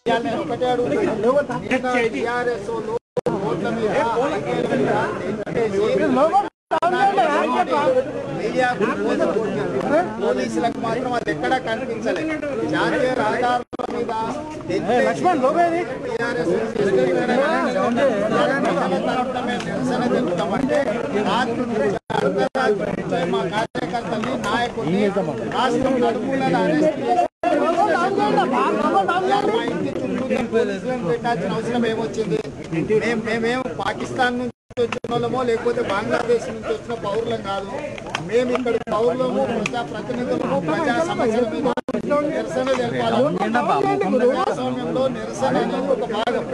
ఒకటే పోలీసులకు మాత్రం అది ఎక్కడా కనిపించలేదు. జాతీయ రహదారుల మీద నిరసన తెలుపుతామంటే మా కార్యకర్తల్ని నాయకుల్ని రాష్ట్రం నలుమూలల అరెస్ట్ మా ఇంటి చుట్టూ పోలీసులను పెట్టాల్సిన అవసరం ఏమొచ్చింది? మేమేం పాకిస్తాన్ నుంచి వచ్చిన వాళ్ళమో లేకపోతే బంగ్లాదేశ్ నుంచి వచ్చిన పౌరులం కాదు. మేము ఇక్కడ పౌరులము, ప్రజా ప్రతినిధులము, ప్రజా సమస్యల మీద నిరసన జరపాలి. ప్రజాస్వామ్యంలో నిరసన అనేది ఒక భాగం.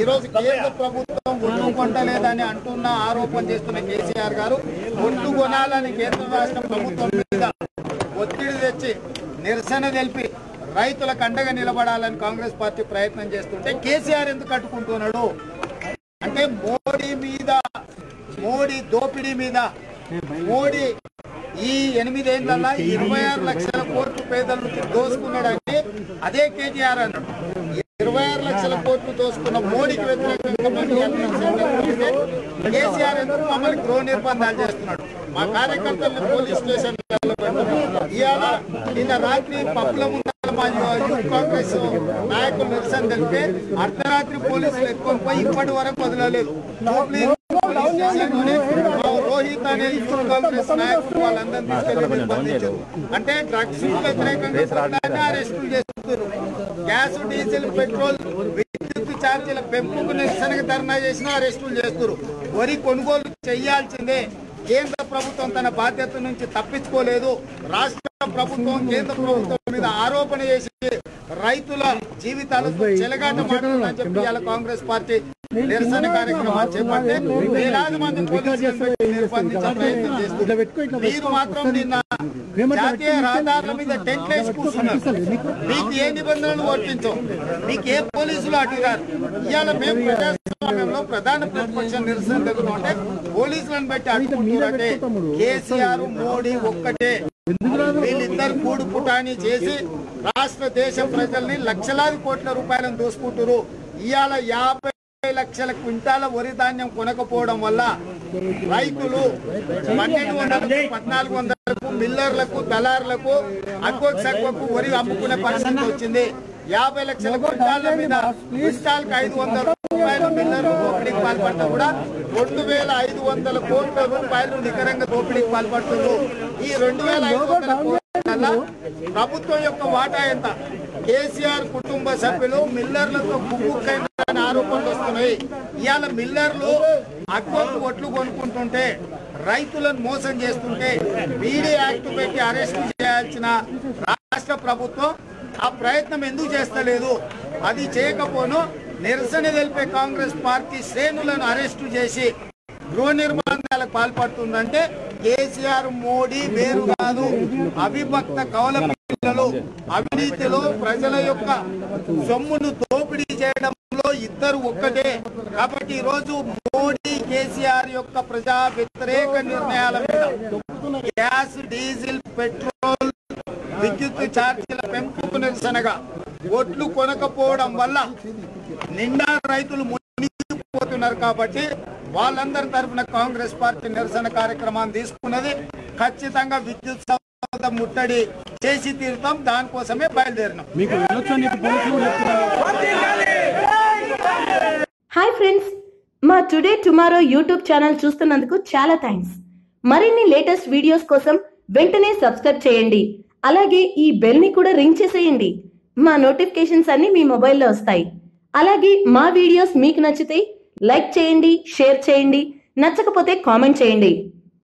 ఈరోజు కేంద్ర ప్రభుత్వం ఒడ్లు కొంటలేదని అంటున్న ఆరోపణ చేస్తున్న కేసీఆర్ గారు ఒడ్లు కొనాలని కేంద్ర రాష్ట్ర ప్రభుత్వం మీద ఒత్తిడి తెచ్చి నిరసన తెలిపి రైతులకు అండగా నిలబడాలని కాంగ్రెస్ పార్టీ ప్రయత్నం చేస్తుంటే కేసీఆర్ ఎందుకు కట్టుకుంటున్నాడు అంటే మోడీ దోపిడీ మీద మోడీ ఈ 8 ఏళ్లలో 26 లక్షల కోట్లు పేదల నుంచి దోసుకున్నాడని అదే కేటీఆర్ అన్నాడు. 26 లక్షల కోట్లు దోసుకున్న మోడీకి వ్యతిరేకంగా కేసీఆర్ ఎందుకు మమ్మల్ని గృహ నిర్బంధాలు చేస్తున్నాడు? మా కార్యకర్తలను పోలీస్ స్టేషన్ ఇవాళ నిన్న రాత్రి పప్పుల ముందు మా యూత్ కాంగ్రెస్ నాయకులు నిరసన తెలిపే అర్ధరాత్రి పోలీసులు ఎక్కువ పోయి ఇప్పటి వరకు వదలలేదు. రోహిత్ అనే యూత్ కాంగ్రెస్ నాయకులు వాళ్ళందరినీ తీసుకెళ్లి నిర్బంధించారు. అంటే డ్రగ్స్ వ్యతిరేకంగా అరెస్టులు చేస్తున్నారు. గ్యాస్, డీజిల్, పెట్రోల్, విద్యుత్ ఛార్జీల పెంపుకు నిరసనగా ధర్నా చేసినా అరెస్టులు చేస్తున్నారు. వరి కొనుగోలు చేయాల్సిందే. కేంద్ర ప్రభుత్వం తన బాధ్యత నుంచి తప్పించుకోలేదు. రాష్ట్ర ప్రభుత్వం కేంద్ర ప్రభుత్వం మీద ఆరోపణ చేసి రైతుల జీవితాలతో చెలగాట మాట్లాడాలని చెప్పి ఇవాళ కాంగ్రెస్ పార్టీ నిరసన కార్యక్రమాలు చేపట్టే వేలాది మంది పోలీసులను నిర్బంధించే ప్రయత్నం చేస్తున్నారు. మీరు మాత్రం నిన్న జాతీయ రహదారుల మీద టెంట్ వేసి కూర్చున్నారు. మీకు ఏ నిబంధనలు వర్తించవు, మీకు ఏ పోలీసులు అడ్డుగారు. ఇవాళ మేము ప్రజాస్వామ్యంలో ప్రధాన ప్రతిపక్ష నిరసన దగ్గర పోలీసులను బట్టి అడ్డుకుంటున్నారంటే కేసీఆర్ మోడీ ఒక్కటే. వీళ్ళిద్దరు కూడు పుటాని చేసి రాష్ట్ర దేశ ప్రజల్ని లక్షలాది కోట్ల రూపాయలను దోసుకుంటారు. ఇవాళ 50 లక్షల క్వింటాల వరి ధాన్యం కొనకపోవడం వల్ల రైతులు 1200, 1400కు మిల్లర్లకు, దళారులకు అక్కువకు సక్కువకు వరి అమ్ముకునే పరిస్థితి వచ్చింది. 50 లక్షల క్వింటాల మీద క్వింటాల్కి 500 రూపాయలు మిల్లర్ దోపిడీకి పాల్పడ్డా కూడా 2500 కోట్ల రూపాయలు నికరంగా దోపిడీకి పాల్పడుతున్నారు. ఈ 2500 కోట్ల ప్రభుత్వం యొక్క వాటా ఎంత? కేసీఆర్ కుటుంబ సభ్యులు మిల్లర్లతో కుమ్ముక్కైన ఆరోపణలు వస్తున్నాయి. ఇవాళ మిల్లర్లు అక్కువకు ఒట్లు కొనుక్కుంటుంటే, రైతులను మోసం చేస్తుంటే బీడీ యాక్ట్ పెట్టి అరెస్ట్ చేయాల్సిన రాష్ట్ర ప్రభుత్వం ఆ ప్రయత్నం ఎందుకు చేస్తలేదు? అది చేయకపోను నిరసన తెలిపే కాంగ్రెస్ పార్టీ శ్రేణులను అరెస్టు చేసి గృహ నిర్బంధాలకు పాల్పడుతుందంటే కేసీఆర్ మోడీ వేరు కాదు. అవిభక్త కౌల పిల్లలు అవినీతిలో ప్రజల యొక్క సొమ్మును దోపిడీ చేయడంలో ఇద్దరు ఒక్కటే. కాబట్టి ఈరోజు మోడీ కేసీఆర్ యొక్క ప్రజా వ్యతిరేక నిర్ణయాల మీద గ్యాస్, డీజిల్, పెట్రోల్, విద్యుత్ ఛార్జీల పెంపుకు నిరసనగా ఒట్లు కొనకపోవడం వల్ల నిండా రైతులు మునిగిపోతున్నారు. కాబట్టి వాళ్ళందరి తరఫున కాంగ్రెస్ పార్టీ నిరసన కార్యక్రమాన్ని తీసుకున్నది. ఖచ్చితంగా విద్యుత్ సౌధ ముట్టడి చేసి తీరుతాం. దానికోసమే బయలుదేరినాం. హాయ్ ఫ్రెండ్స్, మా టుడే టుమారో యూట్యూబ్ ఛానల్ చూస్తున్నందుకు చాలా థ్యాంక్స్. మరిన్ని లేటెస్ట్ వీడియోస్ కోసం వెంటనే సబ్స్క్రైబ్ చేయండి. అలాగే ఈ బెల్ ని కూడా రింగ్ చేసేయండి. మా నోటిఫికేషన్స్ అన్ని మీ మొబైల్లో వస్తాయి. అలాగే మా వీడియోస్ మీకు నచ్చితే లైక్ చేయండి, షేర్ చేయండి, నచ్చకపోతే కామెంట్ చేయండి.